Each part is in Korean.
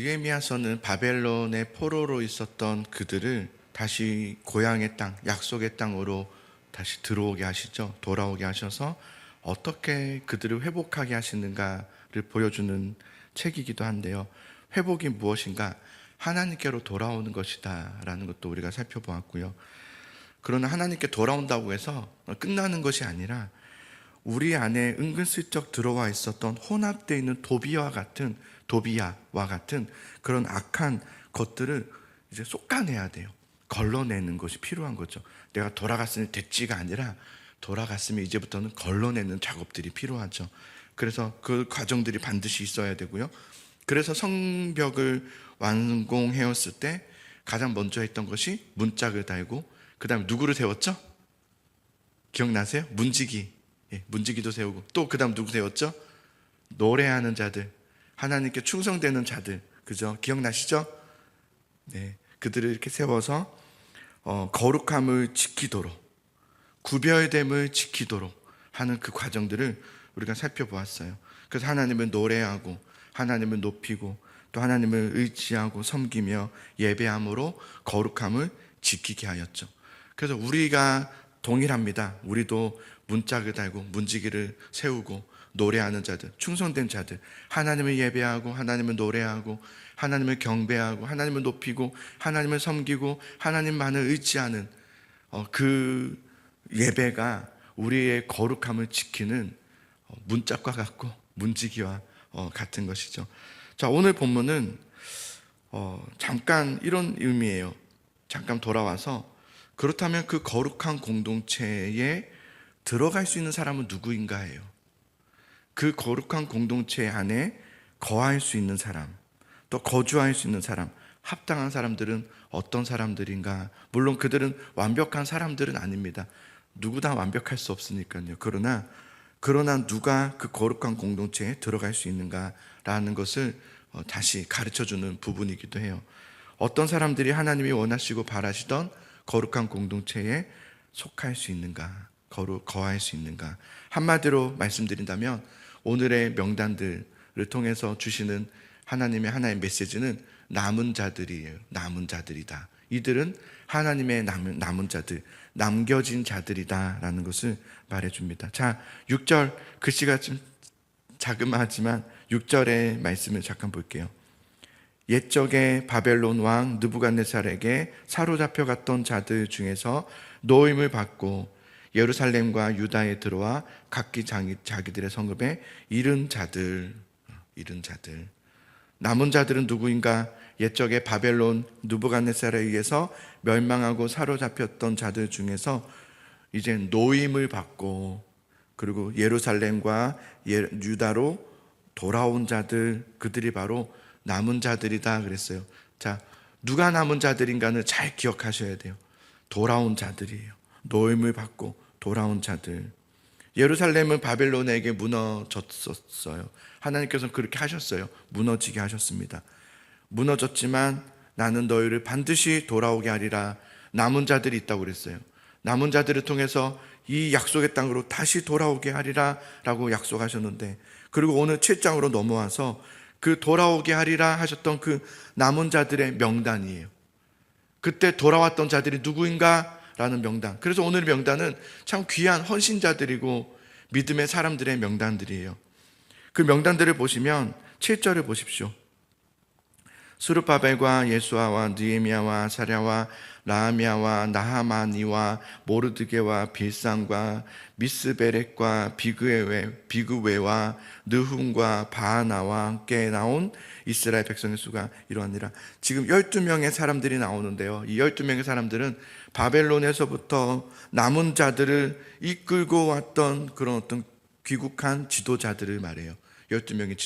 느헤미야서는 바벨론의 포로로 있었던 그들을 다시 고향의 땅, 약속의 땅으로 다시 들어오게 하시죠. 돌아오게 하셔서 어떻게 그들을 회복하게 하시는가를 보여주는 책이기도 한데요. 회복이 무엇인가? 하나님께로 돌아오는 것이다 라는 것도 우리가 살펴보았고요. 그러나 하나님께 돌아온다고 해서 끝나는 것이 아니라 우리 안에 은근슬쩍 들어와 있었던 혼합되어 있는 도비아와 같은 그런 악한 것들을 이제 쏟아내야 돼요. 걸러내는 것이 필요한 거죠. 내가 돌아갔으니 됐지가 아니라 돌아갔으면 이제부터는 걸러내는 작업들이 필요하죠. 그래서 그 과정들이 반드시 있어야 되고요. 그래서 성벽을 완공해왔을 때 가장 먼저 했던 것이 문짝을 달고, 그 다음에 누구를 세웠죠? 기억나세요? 문지기도 세우고, 또 그 다음 누구 세웠죠? 노래하는 자들, 하나님께 충성되는 자들, 그죠? 기억나시죠? 네, 그들을 이렇게 세워서 거룩함을 지키도록, 구별됨을 지키도록 하는 그 과정들을 우리가 살펴보았어요. 그래서 하나님을 노래하고 하나님을 높이고 또 하나님을 의지하고 섬기며 예배함으로 거룩함을 지키게 하였죠. 그래서 우리가 동일합니다. 우리도 문짝을 달고 문지기를 세우고 노래하는 자들, 충성된 자들, 하나님을 예배하고 하나님을 노래하고 하나님을 경배하고 하나님을 높이고 하나님을 섬기고 하나님만을 의지하는 그 예배가 우리의 거룩함을 지키는 문짝과 같고 문지기와 같은 것이죠. 자, 오늘 본문은 잠깐 이런 의미예요. 잠깐 돌아와서, 그렇다면 그 거룩한 공동체에 들어갈 수 있는 사람은 누구인가예요. 그 거룩한 공동체 안에 거할 수 있는 사람, 또 거주할 수 있는 사람, 합당한 사람들은 어떤 사람들인가? 물론 그들은 완벽한 사람들은 아닙니다. 누구 다 완벽할 수 없으니까요. 그러나 누가 그 거룩한 공동체에 들어갈 수 있는가라는 것을 다시 가르쳐주는 부분이기도 해요. 어떤 사람들이 하나님이 원하시고 바라시던 거룩한 공동체에 속할 수 있는가, 거할 수 있는가. 한마디로 말씀드린다면 오늘의 명단들을 통해서 주시는 하나의 메시지는 남은 자들이에요. 남은 자들이다. 이들은 하나님의 남은 자들, 남겨진 자들이다 라는 것을 말해줍니다. 자, 6절, 글씨가 좀 자그마하지만 6절의 말씀을 잠깐 볼게요. 옛적에 바벨론 왕 느부갓네살에게 사로잡혀 갔던 자들 중에서 노임을 받고 예루살렘과 유다에 들어와 각기 자기들의 성읍에 이른 자들. 남은 자들은 누구인가? 옛적에 바벨론 느부갓네살에 의해서 멸망하고 사로잡혔던 자들 중에서 이제 노임을 받고 그리고 예루살렘과 유다로 돌아온 자들, 그들이 바로 남은 자들이다 그랬어요. 자, 누가 남은 자들인가는 잘 기억하셔야 돼요. 돌아온 자들이에요. 노임을 받고 돌아온 자들. 예루살렘은 바벨론에게 무너졌었어요. 하나님께서는 그렇게 하셨어요. 무너지게 하셨습니다. 무너졌지만 나는 너희를 반드시 돌아오게 하리라. 남은 자들이 있다고 그랬어요. 남은 자들을 통해서 이 약속의 땅으로 다시 돌아오게 하리라 라고 약속하셨는데, 그리고 오늘 7장으로 넘어와서 그 돌아오게 하리라 하셨던 그 남은 자들의 명단이에요. 그때 돌아왔던 자들이 누구인가? 라는 명단. 그래서 오늘 명단은 참 귀한 헌신자들이고 믿음의 사람들의 명단들이에요. 그 명단들을 보시면 7절을 보십시오. 스룹바벨과 예수아와 느헤미야와 사랴와 라하미야와 나하마니와 모르드게와 빌상과 미스베렉과 비그웨와 느훔과 바하나와 함께 나온 이스라엘 백성의 수가 이러하니라. 지금 12명의 사람들이 나오는데요, 이 12명의 사람들은 바벨론에서부터 남은 자들을 이끌고 왔던 그런 어떤 귀국한 지도자들을 말해요. 12명의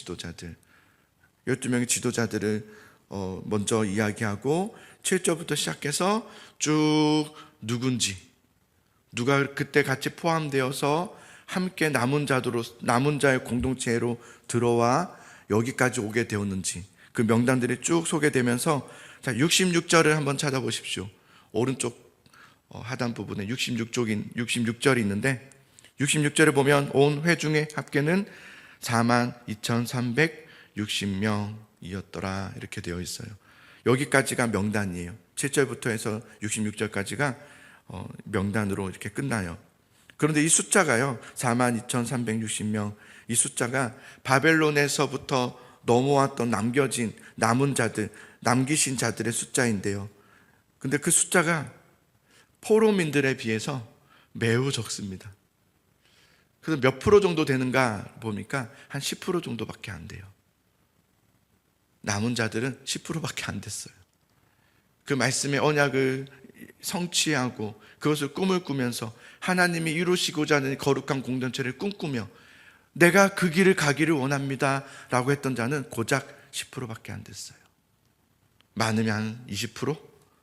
지도자들을 먼저 이야기하고 7절부터 시작해서 쭉 누가 그때 같이 포함되어서 함께 남은 자의 공동체로 들어와 여기까지 오게 되었는지 그 명단들이 쭉 소개되면서, 자, 66절을 한번 찾아보십시오. 오른쪽 하단 부분에 66절이 있는데 66절에 보면 온 회중의 합계는 42,360명 이었더라 이렇게 되어 있어요. 여기까지가 명단이에요. 7절부터 해서 66절까지가 명단으로 이렇게 끝나요. 그런데 이 숫자가요, 42,360명, 이 숫자가 바벨론에서부터 넘어왔던 남은 자들, 남기신 자들의 숫자인데요. 근데 그 숫자가 포로민들에 비해서 매우 적습니다. 그래서 몇 프로 정도 되는가 보니까 한 10% 정도밖에 안 돼요. 남은 자들은 10%밖에 안 됐어요. 그 말씀의 언약을 성취하고 그것을 꿈을 꾸면서 하나님이 이루시고자 하는 거룩한 공동체를 꿈꾸며 내가 그 길을 가기를 원합니다 라고 했던 자는 고작 10%밖에 안 됐어요. 많으면 한 20%?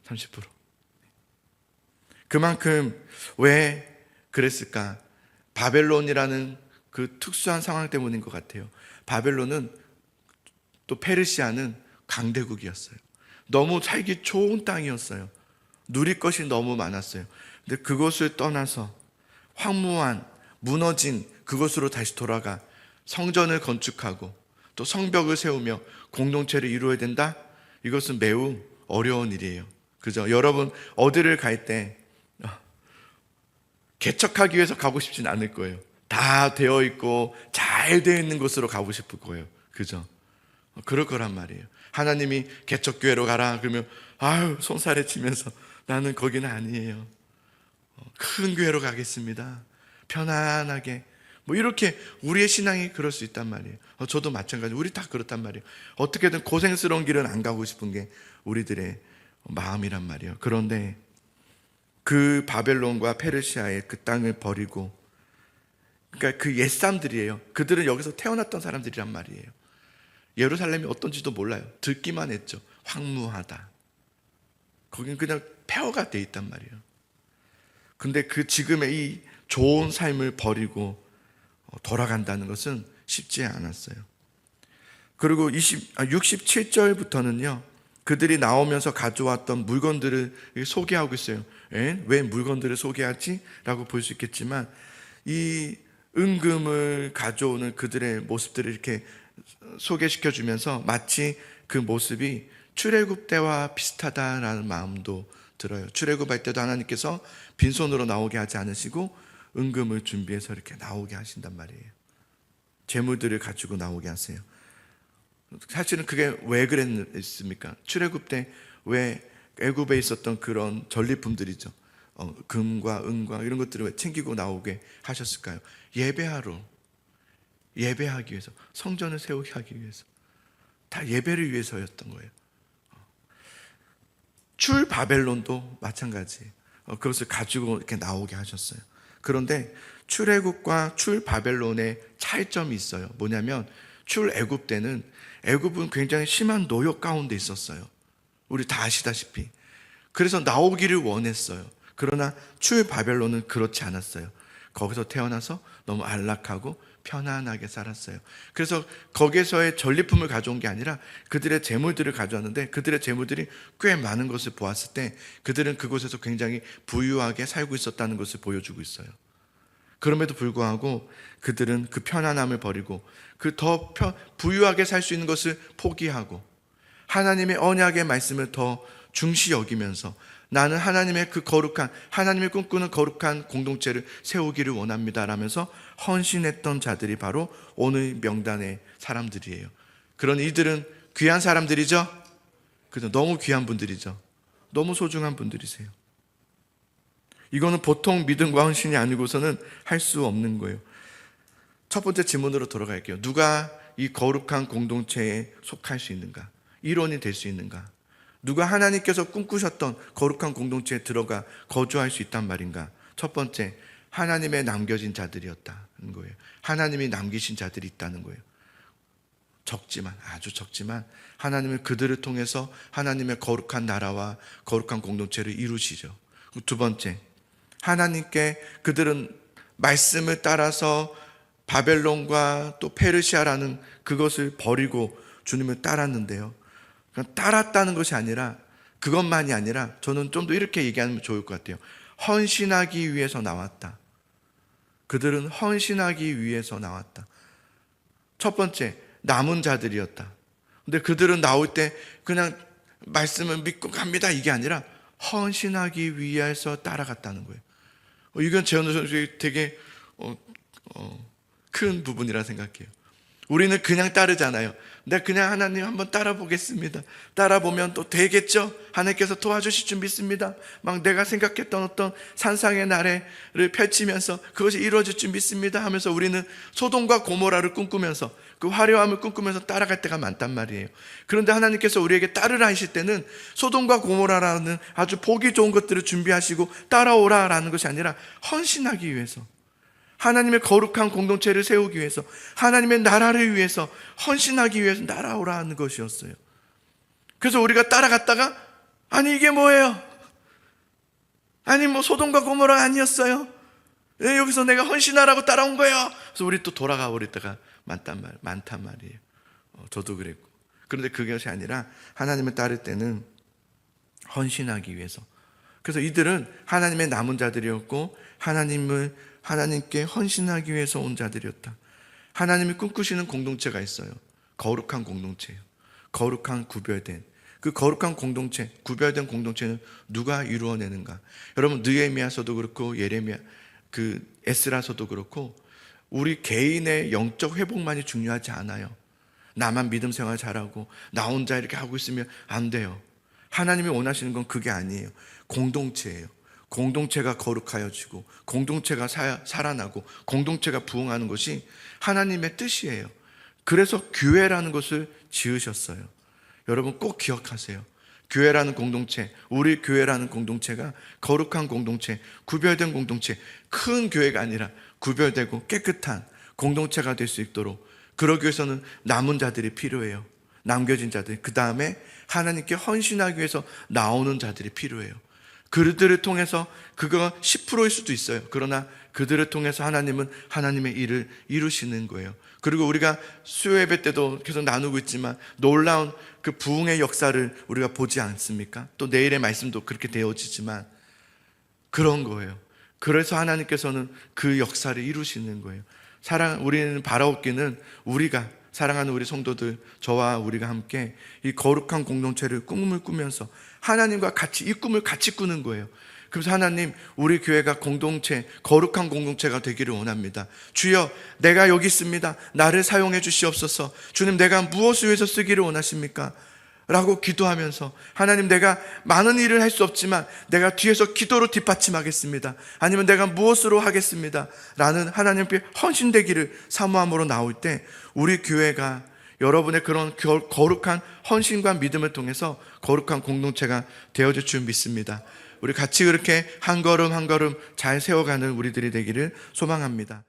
30%. 그만큼 왜 그랬을까? 바벨론이라는 그 특수한 상황 때문인 것 같아요. 바벨론은 또 페르시아는 강대국이었어요. 너무 살기 좋은 땅이었어요. 누릴 것이 너무 많았어요. 근데 그것을 떠나서 황무한 무너진 그곳으로 다시 돌아가 성전을 건축하고 또 성벽을 세우며 공동체를 이루어야 된다? 이것은 매우 어려운 일이에요. 그죠? 여러분 어디를 갈 때 개척하기 위해서 가고 싶진 않을 거예요. 다 되어 있고 잘 되어 있는 곳으로 가고 싶을 거예요. 그죠? 그럴 거란 말이에요. 하나님이 개척교회로 가라 그러면 아유 손살에 치면서 나는 거기는 아니에요. 큰 교회로 가겠습니다. 편안하게 뭐 이렇게 우리의 신앙이 그럴 수 있단 말이에요. 저도 마찬가지. 우리 다 그렇단 말이에요. 어떻게든 고생스러운 길은 안 가고 싶은 게 우리들의 마음이란 말이에요. 그런데 그 바벨론과 페르시아의 그 땅을 버리고, 그러니까 그 옛사람들이에요. 그들은 여기서 태어났던 사람들이란 말이에요. 예루살렘이 어떤지도 몰라요. 듣기만 했죠. 황무하다. 거긴 그냥 폐허가 돼 있단 말이에요. 근데 그 지금의 이 좋은 삶을 버리고 돌아간다는 것은 쉽지 않았어요. 그리고 67절부터는요 그들이 나오면서 가져왔던 물건들을 소개하고 있어요. 왜 물건들을 소개하지? 라고 볼 수 있겠지만 이 은금을 가져오는 그들의 모습들을 이렇게 소개시켜 주면서 마치 그 모습이 출애굽 때와 비슷하다라는 마음도 들어요. 출애굽할 때도 하나님께서 빈손으로 나오게 하지 않으시고 은금을 준비해서 이렇게 나오게 하신단 말이에요. 재물들을 가지고 나오게 하세요. 사실은 그게 왜 그랬습니까? 출애굽 때 왜 애굽에 있었던 그런 전리품들이죠. 금과 은과 이런 것들을 왜 챙기고 나오게 하셨을까요? 예배하기 위해서, 성전을 세우게 하기 위해서, 다 예배를 위해서였던 거예요. 출 바벨론도 마찬가지예요. 그것을 가지고 이렇게 나오게 하셨어요. 그런데 출애굽과 출 바벨론의 차이점이 있어요. 뭐냐면 출애굽 때는 애굽은 굉장히 심한 노역 가운데 있었어요. 우리 다 아시다시피. 그래서 나오기를 원했어요. 그러나 출 바벨론은 그렇지 않았어요. 거기서 태어나서 너무 안락하고 편안하게 살았어요. 그래서 거기에서의 전리품을 가져온 게 아니라 그들의 재물들을 가져왔는데 그들의 재물들이 꽤 많은 것을 보았을 때 그들은 그곳에서 굉장히 부유하게 살고 있었다는 것을 보여주고 있어요. 그럼에도 불구하고 그들은 그 편안함을 버리고 그 더 부유하게 살 수 있는 것을 포기하고 하나님의 언약의 말씀을 더 중시 여기면서 나는 하나님의 그 거룩한, 하나님의 꿈꾸는 거룩한 공동체를 세우기를 원합니다 라면서 헌신했던 자들이 바로 오늘 명단의 사람들이에요. 그런 이들은 귀한 사람들이죠. 그죠? 너무 귀한 분들이죠. 너무 소중한 분들이세요. 이거는 보통 믿음과 헌신이 아니고서는 할 수 없는 거예요. 첫 번째 질문으로 돌아갈게요. 누가 이 거룩한 공동체에 속할 수 있는가? 일원이 될 수 있는가? 누가 하나님께서 꿈꾸셨던 거룩한 공동체에 들어가 거주할 수 있단 말인가? 첫 번째, 하나님의 남겨진 자들이었다는 거예요. 하나님이 남기신 자들이 있다는 거예요. 적지만, 아주 적지만 하나님은 그들을 통해서 하나님의 거룩한 나라와 거룩한 공동체를 이루시죠. 두 번째, 하나님께 그들은 말씀을 따라서 바벨론과 또 페르시아라는 그것을 버리고 주님을 따랐는데요. 따랐다는 것이 아니라, 그것만이 아니라 저는 좀 더 이렇게 얘기하면 좋을 것 같아요. 헌신하기 위해서 나왔다. 그들은 헌신하기 위해서 나왔다. 첫 번째, 남은 자들이었다. 근데 그들은 나올 때 그냥 말씀을 믿고 갑니다 이게 아니라 헌신하기 위해서 따라갔다는 거예요. 이건 재현우 선수의 되게 큰 부분이라 생각해요. 우리는 그냥 따르잖아요. 내가 그냥 하나님 한번 따라 보겠습니다. 따라 보면 또 되겠죠? 하나님께서 도와주실 줄 믿습니다. 막 내가 생각했던 어떤 산상의 나래를 펼치면서 그것이 이루어질 줄 믿습니다 하면서 우리는 소돔과 고모라를 꿈꾸면서 그 화려함을 꿈꾸면서 따라갈 때가 많단 말이에요. 그런데 하나님께서 우리에게 따르라 하실 때는 소돔과 고모라라는 아주 보기 좋은 것들을 준비하시고 따라오라라는 것이 아니라 헌신하기 위해서, 하나님의 거룩한 공동체를 세우기 위해서, 하나님의 나라를 위해서 헌신하기 위해서 날아오라는 것이었어요. 그래서 우리가 따라갔다가 아니 이게 뭐예요? 아니 뭐 소돔과 고모라 아니었어요? 왜 여기서 내가 헌신하라고 따라온 거예요? 그래서 우리 또 돌아가 버릴 때가 많단 말이에요. 저도 그랬고. 그런데 그것이 아니라 하나님을 따를 때는 헌신하기 위해서. 그래서 이들은 하나님의 남은 자들이었고 하나님께 헌신하기 위해서 온 자들이었다. 하나님이 꿈꾸시는 공동체가 있어요. 거룩한 공동체예요. 거룩한 구별된 그 거룩한 공동체, 구별된 공동체는 누가 이루어내는가? 여러분 느헤미야서도 그렇고 예레미야, 에스라서도 그렇고 우리 개인의 영적 회복만이 중요하지 않아요. 나만 믿음 생활 잘하고 나 혼자 이렇게 하고 있으면 안 돼요. 하나님이 원하시는 건 그게 아니에요. 공동체예요. 공동체가 거룩하여지고 공동체가 살아나고 공동체가 부흥하는 것이 하나님의 뜻이에요. 그래서 교회라는 것을 지으셨어요. 여러분 꼭 기억하세요. 교회라는 공동체, 우리 교회라는 공동체가 거룩한 공동체, 구별된 공동체, 큰 교회가 아니라 구별되고 깨끗한 공동체가 될 수 있도록, 그러기 위해서는 남은 자들이 필요해요. 남겨진 자들, 그 다음에 하나님께 헌신하기 위해서 나오는 자들이 필요해요. 그들을 통해서 그거 10%일 수도 있어요. 그러나 그들을 통해서 하나님은 하나님의 일을 이루시는 거예요. 그리고 우리가 수요 예배 때도 계속 나누고 있지만 놀라운 그 부흥의 역사를 우리가 보지 않습니까? 또 내일의 말씀도 그렇게 되어지지만 그런 거예요. 그래서 하나님께서는 그 역사를 이루시는 거예요. 우리는 바라옵기는 우리가 사랑하는 우리 성도들, 저와 우리가 함께 이 거룩한 공동체를 꿈을 꾸면서 하나님과 같이 이 꿈을 같이 꾸는 거예요. 그래서 하나님, 우리 교회가 공동체, 거룩한 공동체가 되기를 원합니다. 주여, 내가 여기 있습니다. 나를 사용해 주시옵소서. 주님, 내가 무엇을 위해서 쓰기를 원하십니까? 라고 기도하면서 하나님, 내가 많은 일을 할 수 없지만 내가 뒤에서 기도로 뒷받침하겠습니다. 아니면 내가 무엇으로 하겠습니다. 라는 하나님께 헌신되기를 사모함으로 나올 때 우리 교회가 여러분의 그런 거룩한 헌신과 믿음을 통해서 거룩한 공동체가 되어질 줄 믿습니다. 우리 같이 그렇게 한 걸음 한 걸음 잘 세워가는 우리들이 되기를 소망합니다.